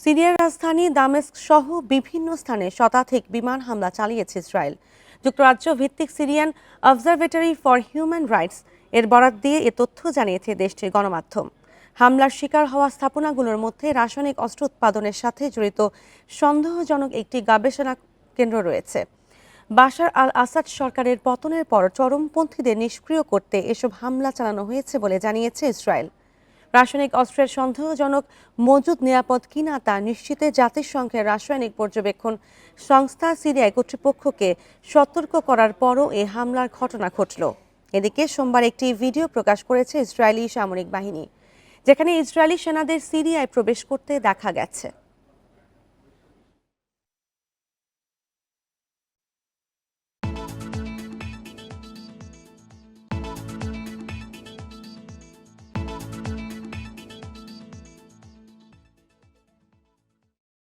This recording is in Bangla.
সিরিয়ার রাজধানী দামেস্ক সহ বিভিন্ন স্থানে শতাধিক বিমান হামলা চালিয়েছে ইসরায়েল। যুক্তরাজ্য ভিত্তিক Syrian observatory for human rights এর বরাত দিয়ে এ তথ্য জানিয়েছে দেশটির গণমাধ্যম। হামলার শিকার হওয়া স্থাপনাগুলোর মধ্যে রাসায়নিক অস্ত্র উৎপাদনের সাথে জড়িত সন্দেহজনক একটি গবেষণা কেন্দ্র রয়েছে। বাশার আল আসাদ সরকারের পতনের পর চরমপন্থীদের নিষ্ক্রিয় করতে এসব হামলা চালানো হয়েছে বলে জানিয়েছে ইসরায়েল। রাসায়নিক অস্ত্রের সন্দেহজনক মজুদ নিরাপদ কিনা তা নিশ্চিতে জাতিসংঘের রাসায়নিক পর্যবেক্ষণ সংস্থা সিরিয়ায় কর্তৃপক্ষকে সতর্ক করার পরও এ হামলার ঘটনা ঘটল। এদিকে সোমবার একটি ভিডিও প্রকাশ করেছে ইসরায়েলি সামরিক বাহিনী, যেখানে ইসরায়েলি সেনাদের সিরিয়ায় প্রবেশ করতে দেখা গেছে।